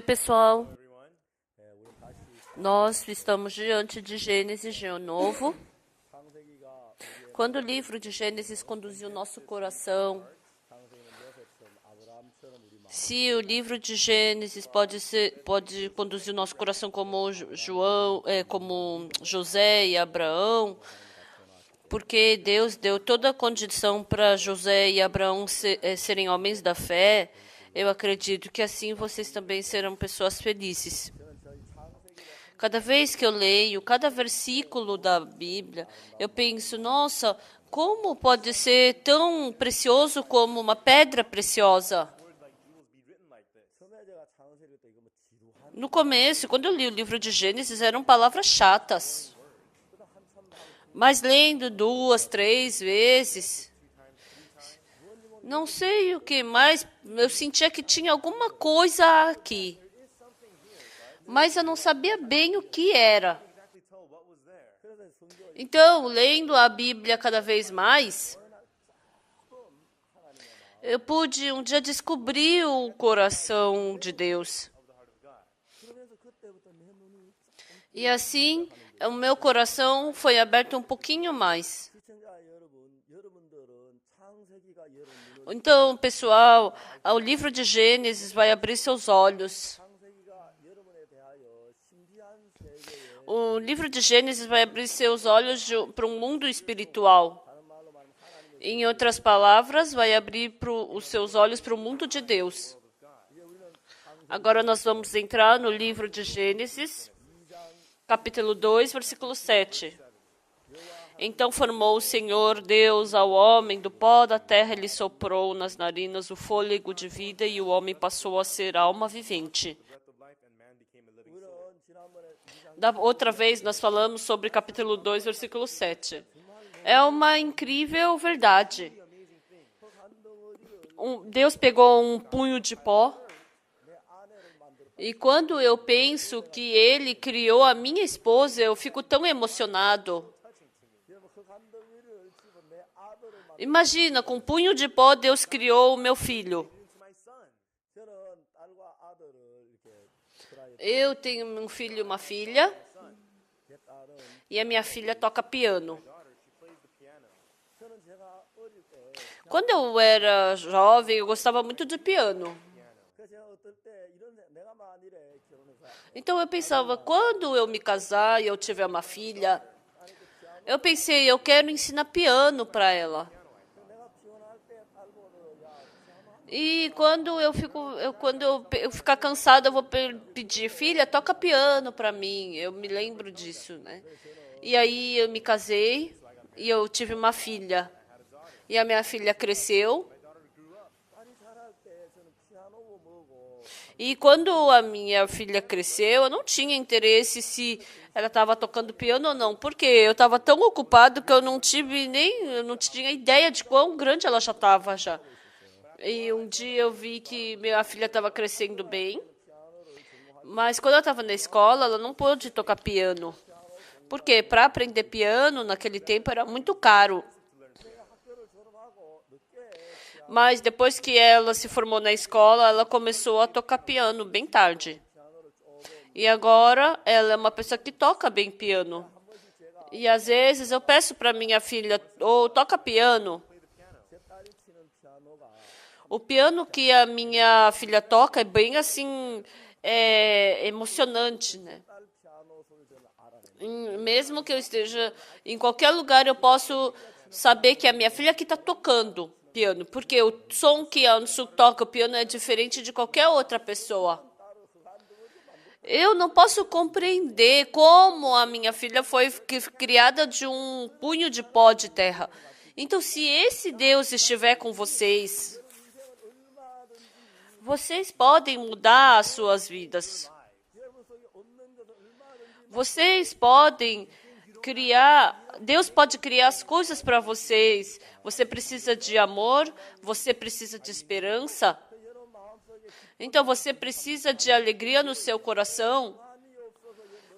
pessoal. Nós estamos diante de Gênesis de novo. Quando o livro de Gênesis conduziu nosso coração, se o livro de Gênesis pode conduzir o nosso coração como como José e Abraão, porque Deus deu toda a condição para José e Abraão serem homens da fé, eu acredito que assim vocês também serão pessoas felizes. Cada vez que eu leio cada versículo da Bíblia, eu penso, nossa, como pode ser tão precioso como uma pedra preciosa? No começo, quando eu li o livro de Gênesis, eram palavras chatas. Mas lendo 2, 3 vezes, não sei o que mais, eu sentia que tinha alguma coisa aqui. Mas eu não sabia bem o que era. Então, lendo a Bíblia cada vez mais, eu pude um dia descobrir o coração de Deus. E assim, o meu coração foi aberto um pouquinho mais. Então, pessoal, o livro de Gênesis vai abrir seus olhos. O livro de Gênesis vai abrir seus olhos para um mundo espiritual. Em outras palavras, vai abrir os seus olhos para o mundo de Deus. Agora nós vamos entrar no livro de Gênesis, capítulo 2, versículo 7. Então formou o Senhor Deus ao homem do pó da terra, ele soprou nas narinas o fôlego de vida e o homem passou a ser alma vivente. Da outra vez nós falamos sobre capítulo 2, versículo 7. É uma incrível verdade. Deus pegou um punho de pó e quando eu penso que Ele criou a minha esposa, eu fico tão emocionado. Imagina, com um punho de pó, Deus criou o meu filho. Eu tenho um filho e uma filha, e a minha filha toca piano. Quando eu era jovem, eu gostava muito de piano. Então eu pensava, quando eu me casar e eu tiver uma filha, eu pensei, eu quero ensinar piano para ela. E quando eu ficar cansada, eu vou pedir, filha, toca piano para mim. Eu me lembro disso, né? E aí eu me casei e eu tive uma filha. E a minha filha cresceu. E quando a minha filha cresceu, eu não tinha interesse se ela estava tocando piano ou não, porque eu estava tão ocupado que eu não tinha ideia de quão grande ela já estava já. E um dia eu vi que minha filha estava crescendo bem, mas quando ela estava na escola, ela não pôde tocar piano. Porque para aprender piano, naquele tempo, era muito caro. Mas depois que ela se formou na escola, ela começou a tocar piano bem tarde. E agora ela é uma pessoa que toca bem piano. E às vezes eu peço para minha filha, toca piano. O piano que a minha filha toca é bem assim, emocionante, né? Mesmo que eu esteja em qualquer lugar, eu posso saber que a minha filha que está tocando piano, porque o som que a Ansu toca o piano é diferente de qualquer outra pessoa. Eu não posso compreender como a minha filha foi criada de um punho de pó de terra. Então, se esse Deus estiver com vocês, vocês podem mudar as suas vidas. Vocês podem criar, Deus pode criar as coisas para vocês. Você precisa de amor, você precisa de esperança. Então, você precisa de alegria no seu coração.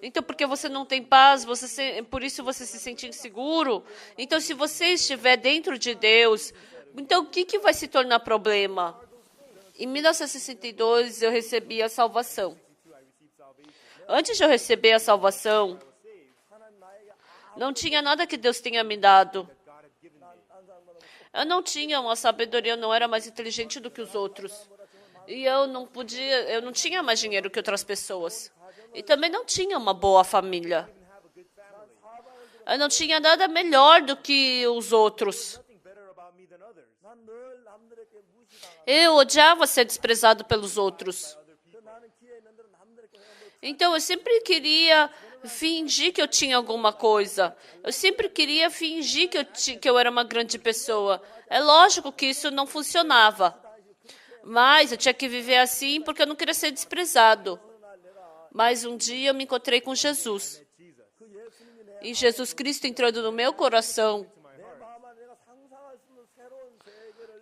Então, porque você não tem paz, por isso você se sente inseguro. Então, se você estiver dentro de Deus, então o que vai se tornar problema? Em 1962, eu recebi a salvação. Antes de eu receber a salvação, não tinha nada que Deus tenha me dado. Eu não tinha uma sabedoria, eu não era mais inteligente do que os outros. E eu não tinha mais dinheiro que outras pessoas. E também não tinha uma boa família. Eu não tinha nada melhor do que os outros. Eu odiava ser desprezado pelos outros. Então, eu sempre queria fingir que eu tinha alguma coisa. Eu sempre queria fingir que eu era uma grande pessoa. É lógico que isso não funcionava. Mas eu tinha que viver assim porque eu não queria ser desprezado. Mas um dia eu me encontrei com Jesus. E Jesus Cristo entrando no meu coração.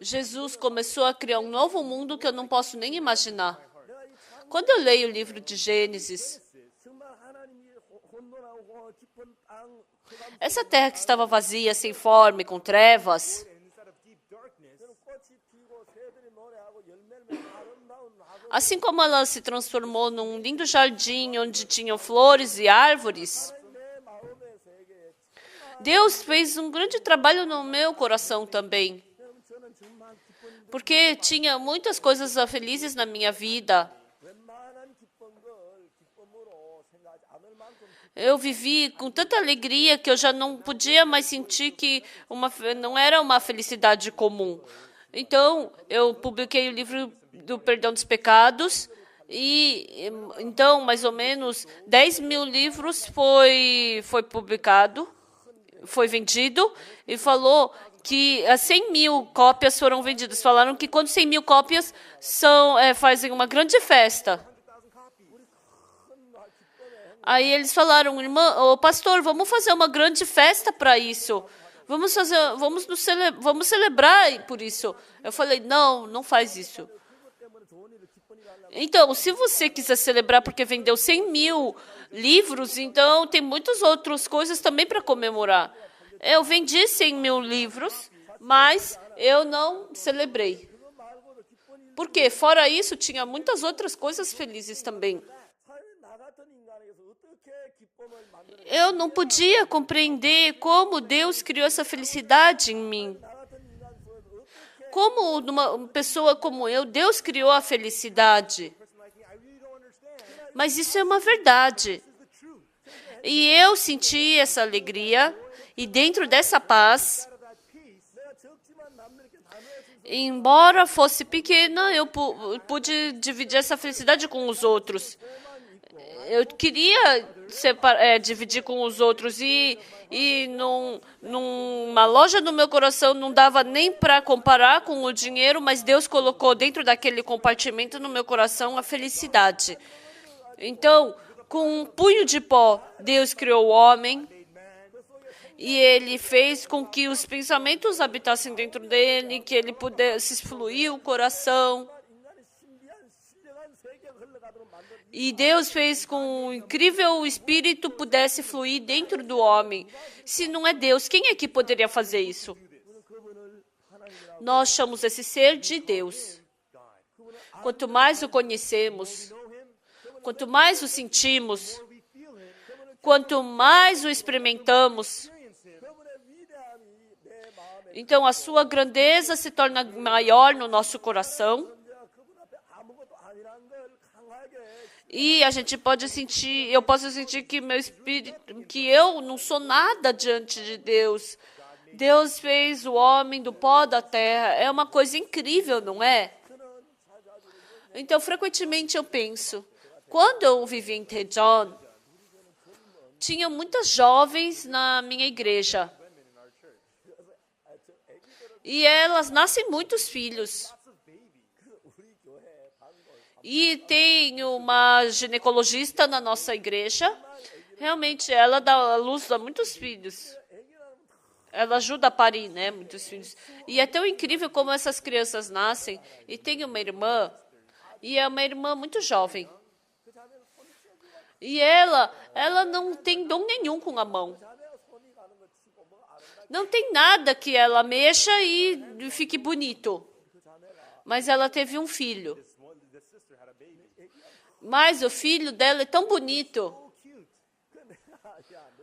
Jesus começou a criar um novo mundo que eu não posso nem imaginar. Quando eu leio o livro de Gênesis, essa terra que estava vazia, sem forma, com trevas, assim como ela se transformou num lindo jardim onde tinham flores e árvores, Deus fez um grande trabalho no meu coração também. Porque tinha muitas coisas felizes na minha vida. Eu vivi com tanta alegria que eu já não podia mais sentir que não era uma felicidade comum. Então, eu publiquei o livro do Perdão dos Pecados e, então, mais ou menos, 10.000 livros foi publicado, foi vendido e falou que 100.000 cópias foram vendidas. Falaram que quando 100.000 cópias fazem uma grande festa. Aí eles falaram, pastor, vamos fazer uma grande festa para isso. Vamos celebrar por isso. Eu falei, não faz isso. Então, se você quiser celebrar porque vendeu 100.000 livros, então tem muitas outras coisas também para comemorar. Eu vendi 100.000 livros, mas eu não celebrei. Por quê? Fora isso, tinha muitas outras coisas felizes também. Eu não podia compreender como Deus criou essa felicidade em mim. Como numa pessoa como eu, Deus criou a felicidade. Mas isso é uma verdade. E eu senti essa alegria, e dentro dessa paz, embora fosse pequena, eu pude dividir essa felicidade com os outros. Eu queria dividir com os outros e numa loja do meu coração não dava nem para comparar com o dinheiro, mas Deus colocou dentro daquele compartimento no meu coração a felicidade. Então, com um punho de pó, Deus criou o homem e Ele fez com que os pensamentos habitassem dentro dele, que ele pudesse fluir o coração. E Deus fez com que um incrível espírito pudesse fluir dentro do homem. Se não é Deus, quem é que poderia fazer isso? Nós chamamos esse ser de Deus. Quanto mais o conhecemos, quanto mais o sentimos, quanto mais o experimentamos, então a sua grandeza se torna maior no nosso coração. E a gente pode sentir, eu posso sentir que meu espírito, que eu não sou nada diante de Deus. Deus fez o homem do pó da terra. É uma coisa incrível, não é? Então, frequentemente eu penso, quando eu vivia em Daejeon, tinha muitas jovens na minha igreja. E elas nascem muitos filhos. E tem uma ginecologista na nossa igreja. Realmente, ela dá à luz a muitos filhos. Ela ajuda a parir, né, muitos filhos. E é tão incrível como essas crianças nascem. E tem uma irmã, e é uma irmã muito jovem. E ela não tem dom nenhum com a mão. Não tem nada que ela mexa e fique bonito. Mas ela teve um filho. Mas o filho dela é tão bonito.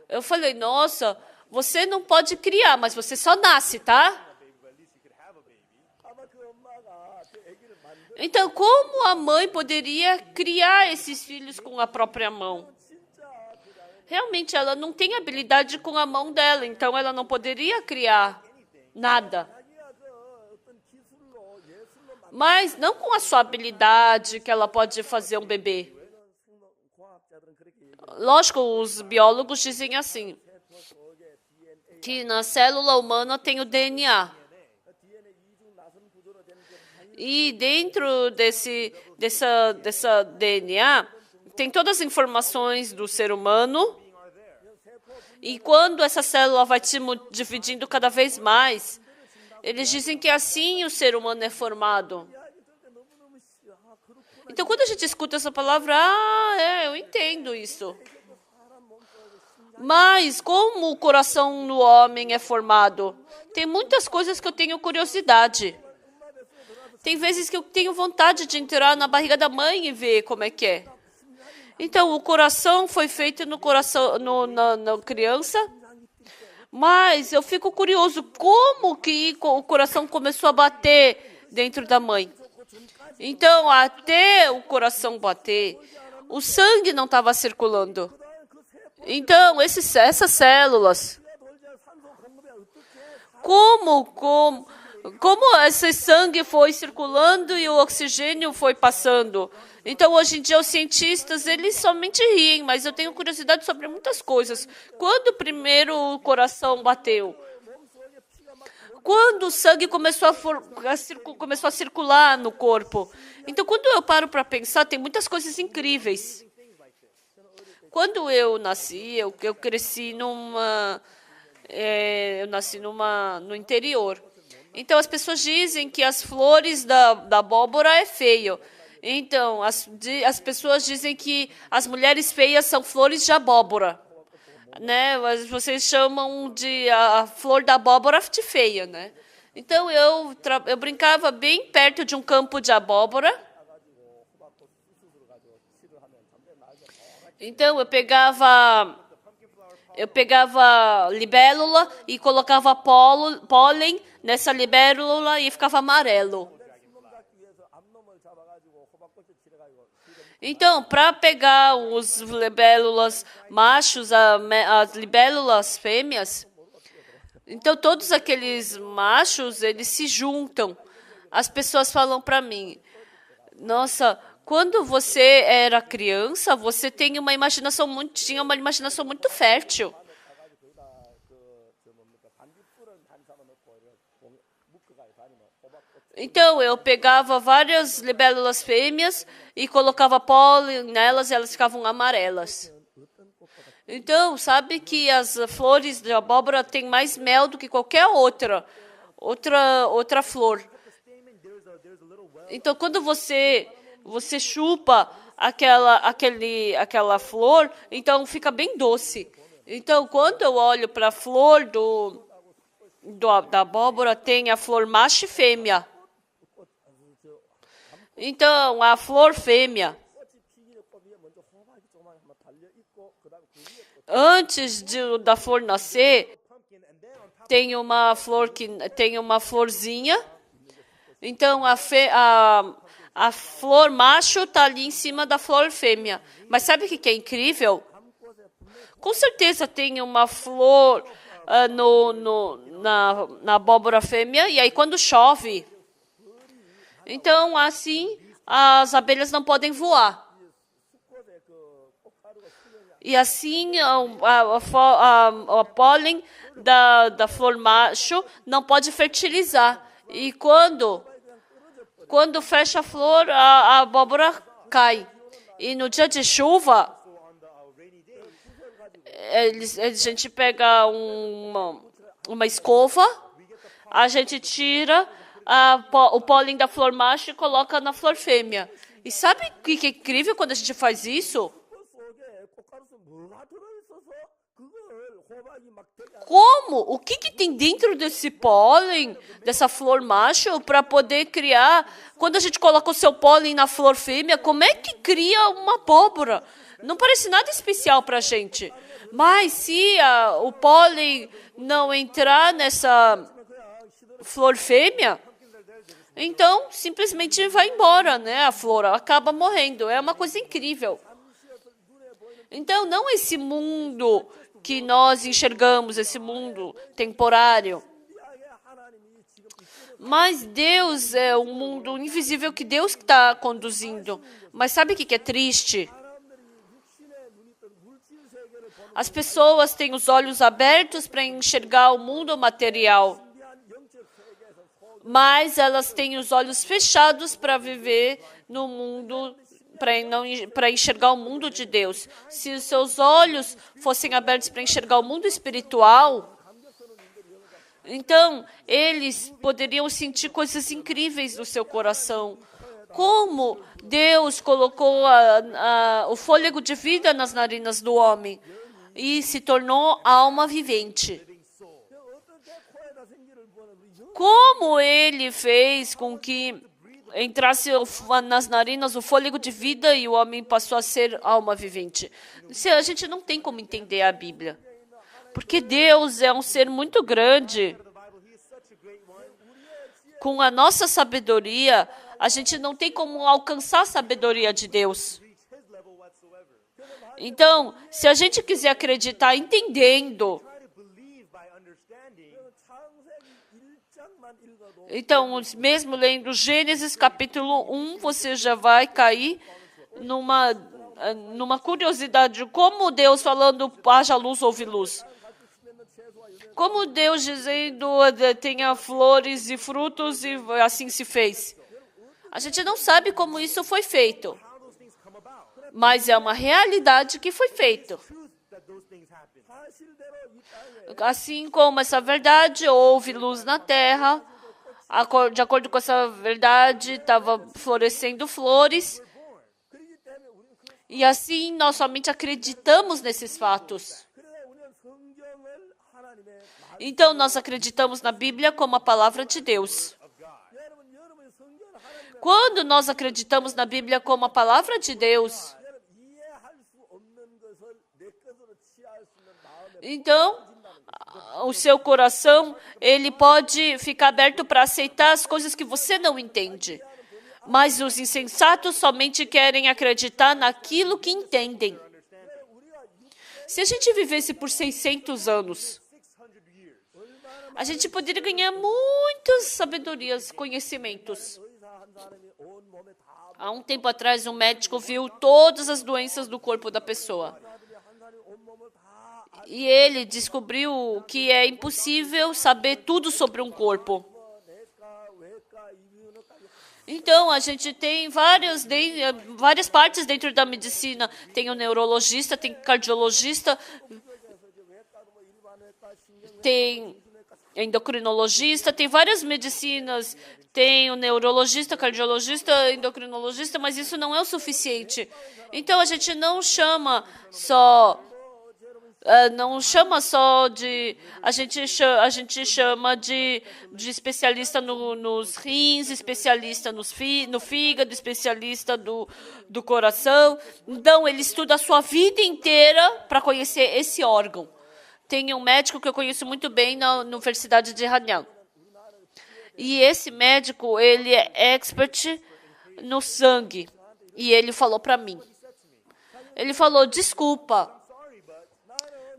Eu falei, nossa, você não pode criar, mas você só nasce, tá? Então, como a mãe poderia criar esses filhos com a própria mão? Realmente, ela não tem habilidade com a mão dela, então ela não poderia criar nada. Mas não com a sua habilidade que ela pode fazer um bebê. Lógico, os biólogos dizem assim, que na célula humana tem o DNA. E dentro dessa DNA, tem todas as informações do ser humano. E quando essa célula vai se dividindo cada vez mais, eles dizem que assim o ser humano é formado. Então, quando a gente escuta essa palavra, eu entendo isso. Mas como o coração no homem é formado? Tem muitas coisas que eu tenho curiosidade. Tem vezes que eu tenho vontade de entrar na barriga da mãe e ver como é que é. Então, o coração foi feito no coração, na criança, mas eu fico curioso como que o coração começou a bater dentro da mãe. Então, até o coração bater, o sangue não estava circulando. Então, essas células, como esse sangue foi circulando e o oxigênio foi passando. Então, hoje em dia, os cientistas, eles somente riem, mas eu tenho curiosidade sobre muitas coisas. Quando primeiro o coração bateu? Quando o sangue começou a circular no corpo? Então, quando eu paro para pensar, tem muitas coisas incríveis. Quando eu nasci, eu cresci no interior. Então, as pessoas dizem que as flores da abóbora é feio. Então, as pessoas dizem que as mulheres feias são flores de abóbora. Né? Vocês chamam a flor da abóbora de feia, né? Então, eu brincava bem perto de um campo de abóbora. Então, eu pegava libélula e colocava pólen nessa libélula e ficava amarelo. Então, para pegar os libélulas machos, as libélulas fêmeas, então todos aqueles machos, eles se juntam. As pessoas falam para mim, nossa, quando você era criança, você tinha uma imaginação muito fértil. Então, eu pegava várias libélulas fêmeas e colocava pólen nelas e elas ficavam amarelas. Então, sabe que as flores de abóbora têm mais mel do que qualquer outra flor. Então, quando você chupa aquela flor, então fica bem doce. Então, quando eu olho para a flor da abóbora, tem a flor macho e fêmea. Então, a flor fêmea, antes da flor nascer, tem uma florzinha. Então, a flor macho está ali em cima da flor fêmea. Mas sabe o que é incrível? Com certeza tem uma flor na abóbora fêmea, e aí quando chove, então assim as abelhas não podem voar. E assim o pólen da flor macho não pode fertilizar. E quando fecha a flor, a abóbora cai. E no dia de chuva, a gente pega uma escova, a gente tira o pólen da flor macho e coloca na flor fêmea. E sabe o que é incrível quando a gente faz isso? Como? O que tem dentro desse pólen, dessa flor macho, para poder criar? Quando a gente coloca o seu pólen na flor fêmea, como é que cria uma abóbora? Não parece nada especial para a gente. Mas se o pólen não entrar nessa flor fêmea, então simplesmente vai embora, né? A flor acaba morrendo. É uma coisa incrível. Então, não esse mundo que nós enxergamos, esse mundo temporário. Mas Deus é um mundo invisível que Deus está conduzindo. Mas sabe o que é triste? As pessoas têm os olhos abertos para enxergar o mundo material. Mas elas têm os olhos fechados para viver no mundo para enxergar o mundo de Deus. Se os seus olhos fossem abertos para enxergar o mundo espiritual, então eles poderiam sentir coisas incríveis no seu coração. Como Deus colocou o fôlego de vida nas narinas do homem e se tornou alma vivente. Como Ele fez com que entrasse nas narinas o fôlego de vida e o homem passou a ser alma vivente. A gente não tem como entender a Bíblia. Porque Deus é um ser muito grande. Com a nossa sabedoria, a gente não tem como alcançar a sabedoria de Deus. Então, se a gente quiser acreditar entendendo, então, mesmo lendo Gênesis capítulo 1, você já vai cair numa curiosidade. Como Deus falando, haja luz, houve luz. Como Deus dizendo, tenha flores e frutos, e assim se fez. A gente não sabe como isso foi feito. Mas é uma realidade que foi feito. Assim como essa verdade, houve luz na terra. De acordo com essa verdade, estava florescendo flores. E assim, nós somente acreditamos nesses fatos. Então, nós acreditamos na Bíblia como a palavra de Deus. Quando nós acreditamos na Bíblia como a palavra de Deus, então, o seu coração, ele pode ficar aberto para aceitar as coisas que você não entende. Mas os insensatos somente querem acreditar naquilo que entendem. Se a gente vivesse por 600 anos, a gente poderia ganhar muitas sabedorias, conhecimentos. Há um tempo atrás, um médico viu todas as doenças do corpo da pessoa. E ele descobriu que é impossível saber tudo sobre um corpo. Então, a gente tem várias partes dentro da medicina. Tem o neurologista, tem o cardiologista, tem endocrinologista, tem várias medicinas. Tem o neurologista, cardiologista, endocrinologista, mas isso não é o suficiente. Então, a gente não chama só de... A gente chama de especialista nos rins, especialista no fígado, especialista do coração. Então, ele estuda a sua vida inteira para conhecer esse órgão. Tem um médico que eu conheço muito bem na Universidade de Hanyang. E esse médico, ele é expert no sangue. E ele falou para mim. Ele falou, desculpa,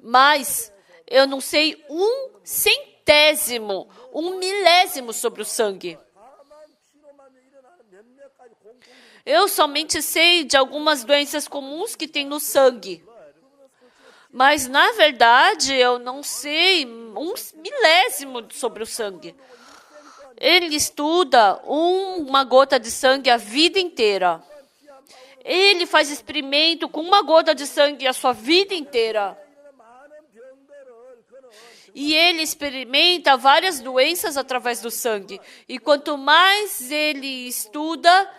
mas eu não sei um centésimo, um milésimo sobre o sangue. Eu somente sei de algumas doenças comuns que tem no sangue. Mas, na verdade, eu não sei um milésimo sobre o sangue. Ele estuda uma gota de sangue a vida inteira. Ele faz experimento com uma gota de sangue a sua vida inteira. E ele experimenta várias doenças através do sangue. E quanto mais ele estuda,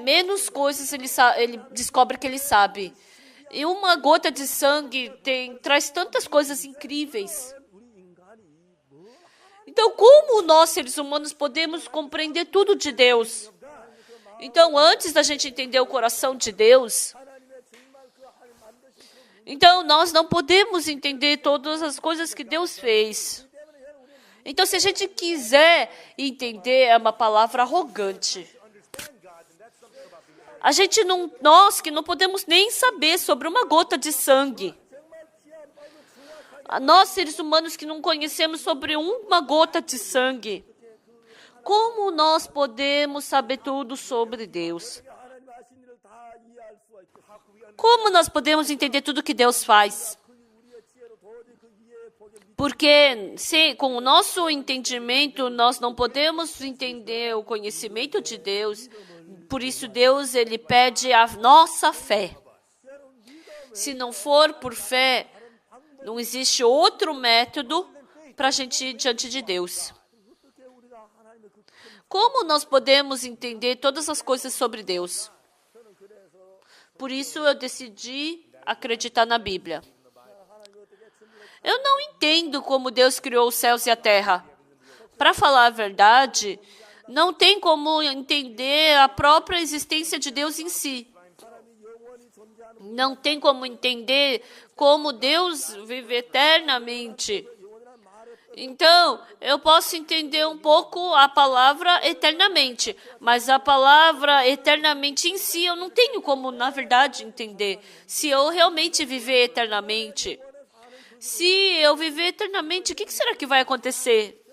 menos coisas ele descobre que ele sabe. E uma gota de sangue traz tantas coisas incríveis. Então, como nós, seres humanos, podemos compreender tudo de Deus? Então, antes da gente entender o coração de Deus, então nós não podemos entender todas as coisas que Deus fez. Então, se a gente quiser entender, é uma palavra arrogante. Nós que não podemos nem saber sobre uma gota de sangue. Nós, seres humanos, que não conhecemos sobre uma gota de sangue. Como nós podemos saber tudo sobre Deus? Como nós podemos entender tudo que Deus faz? Porque com o nosso entendimento, nós não podemos entender o conhecimento de Deus. Por isso, Deus, Ele pede a nossa fé. Se não for por fé, não existe outro método para a gente ir diante de Deus. Como nós podemos entender todas as coisas sobre Deus? Por isso, eu decidi acreditar na Bíblia. Eu não entendo como Deus criou os céus e a terra. Para falar a verdade, não tem como entender a própria existência de Deus em si. Não tem como entender como Deus vive eternamente. Então, eu posso entender um pouco a palavra eternamente, mas a palavra eternamente em si eu não tenho como, na verdade, entender. Se eu realmente viver eternamente, se eu viver eternamente, o que será que vai acontecer?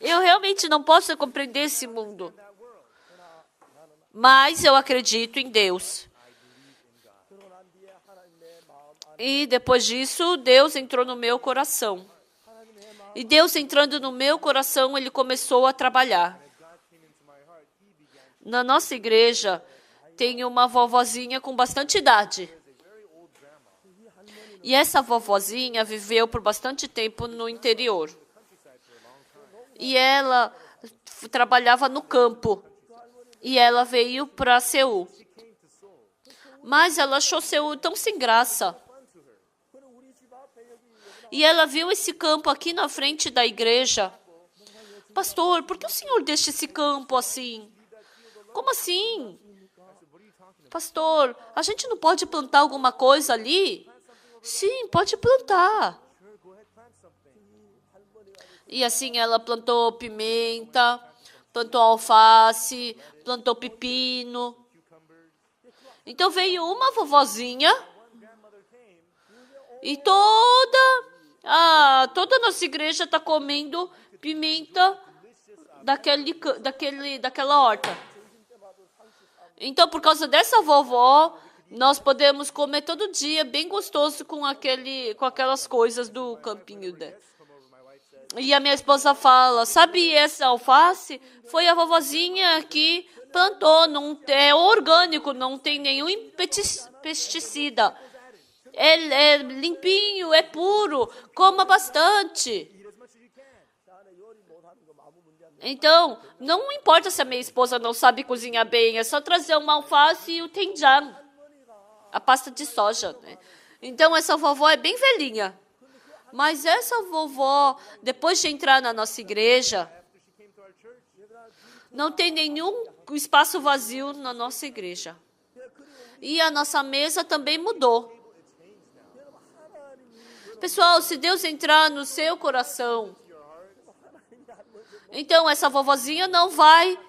Eu realmente não posso compreender esse mundo. Mas eu acredito em Deus. E depois disso, Deus entrou no meu coração. E Deus entrando no meu coração, Ele começou a trabalhar. Na nossa igreja, tem uma vovozinha com bastante idade. E essa vovozinha viveu por bastante tempo no interior. E ela trabalhava no campo. E ela veio para Seul. Mas ela achou Seul tão sem graça. E ela viu esse campo aqui na frente da igreja. Pastor, por que o senhor deixa esse campo assim? Como assim? Pastor, a gente não pode plantar alguma coisa ali? Sim, pode plantar. E assim ela plantou pimenta, plantou alface, plantou pepino. Então veio uma vovozinha e toda a nossa igreja está comendo pimenta daquela horta. Então, por causa dessa vovó, nós podemos comer todo dia, bem gostoso, com aquelas coisas do campinho dela. E a minha esposa fala, sabe essa alface? Foi a vovozinha que plantou, não é orgânico, não tem nenhum pesticida. É limpinho, é puro, coma bastante. Então, não importa se a minha esposa não sabe cozinhar bem, é só trazer uma alface e o doenjang, a pasta de soja, né? Então, essa vovó é bem velhinha. Mas essa vovó, depois de entrar na nossa igreja, não tem nenhum espaço vazio na nossa igreja. E a nossa mesa também mudou. Pessoal, se Deus entrar no seu coração, então essa vovozinha não vai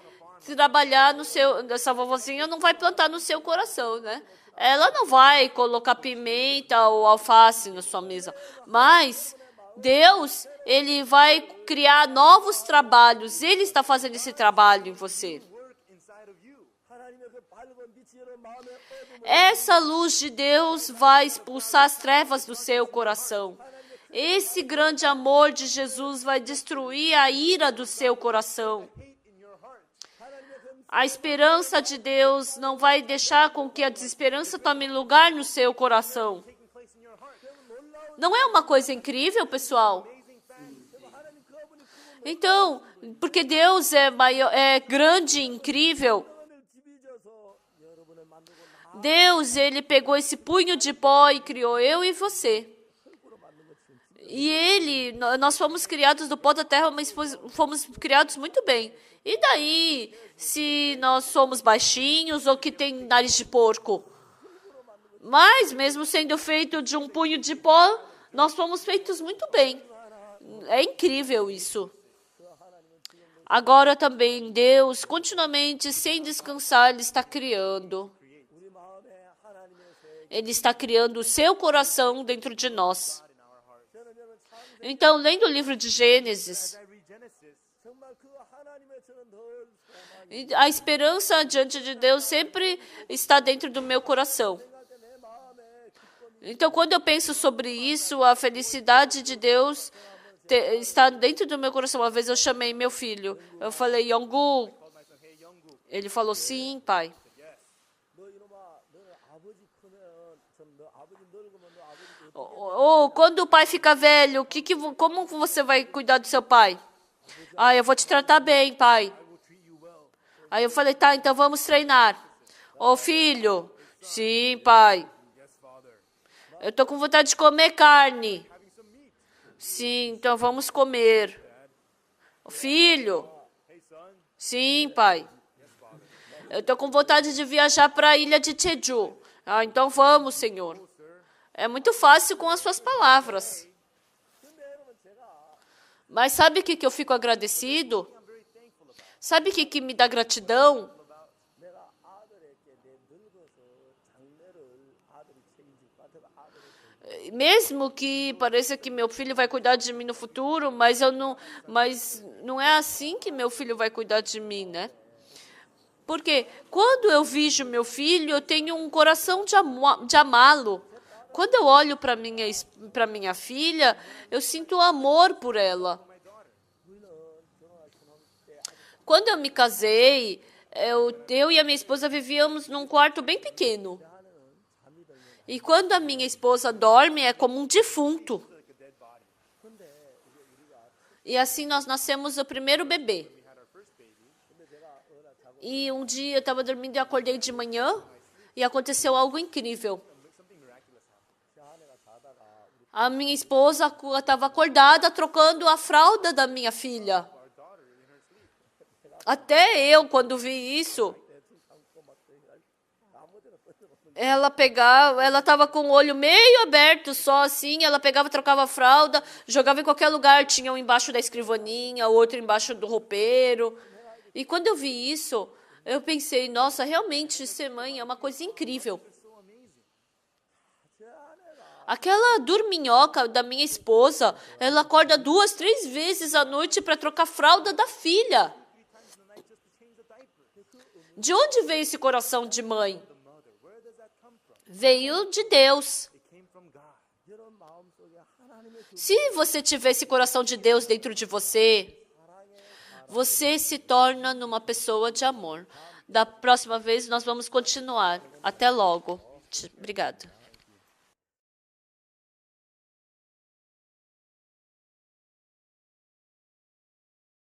trabalhar essa vovozinha não vai plantar no seu coração, né? Ela não vai colocar pimenta ou alface na sua mesa, mas Deus, Ele vai criar novos trabalhos. Ele está fazendo esse trabalho em você. Essa luz de Deus vai expulsar as trevas do seu coração. Esse grande amor de Jesus vai destruir a ira do seu coração. A esperança de Deus não vai deixar com que a desesperança tome lugar no seu coração. Não é uma coisa incrível, pessoal? Então, porque Deus é grande e incrível, Deus, ele pegou esse punho de pó e criou eu e você. E nós fomos criados do pó da terra, mas fomos criados muito bem. E daí, se nós somos baixinhos ou que tem nariz de porco? Mas, mesmo sendo feito de um punho de pó, nós fomos feitos muito bem. É incrível isso. Agora também, Deus, continuamente, sem descansar, Ele está criando. Ele está criando o seu coração dentro de nós. Então, lendo o livro de Gênesis, a esperança diante de Deus sempre está dentro do meu coração. Então, quando eu penso sobre isso, a felicidade de Deus está dentro do meu coração. Uma vez eu chamei meu filho, eu falei, Yonggu. Ele falou, sim, pai. Quando o pai fica velho, como você vai cuidar do seu pai? Eu vou te tratar bem, pai. Aí eu falei, tá, então vamos treinar. Filho, sim, pai. Eu tô com vontade de comer carne. Sim, então vamos comer. Filho, sim, pai. Eu tô com vontade de viajar para a ilha de Jeju. Então vamos, Senhor. É muito fácil com as suas palavras. Mas sabe o que eu fico agradecido? Sabe o que me dá gratidão? Mesmo que pareça que meu filho vai cuidar de mim no futuro, mas não é assim que meu filho vai cuidar de mim, né? Porque quando eu vejo meu filho, eu tenho um coração de amá-lo. Quando eu olho para minha filha, eu sinto amor por ela. Quando eu me casei, eu e a minha esposa vivíamos num quarto bem pequeno. E quando a minha esposa dorme, é como um defunto. E assim nós nascemos o primeiro bebê. E um dia eu estava dormindo e acordei de manhã e aconteceu algo incrível. A minha esposa estava acordada trocando a fralda da minha filha. Até eu, quando vi isso, ela estava com o olho meio aberto só assim, ela pegava, trocava a fralda, jogava em qualquer lugar, tinha um embaixo da escrivaninha, outro embaixo do roupeiro. E quando eu vi isso, eu pensei, nossa, realmente ser mãe é uma coisa incrível. Aquela dorminhoca da minha esposa, ela acorda 2, 3 vezes à noite para trocar a fralda da filha. De onde veio esse coração de mãe? Veio de Deus. Se você tiver esse coração de Deus dentro de você, você se torna numa pessoa de amor. Da próxima vez nós vamos continuar. Até logo. Obrigada.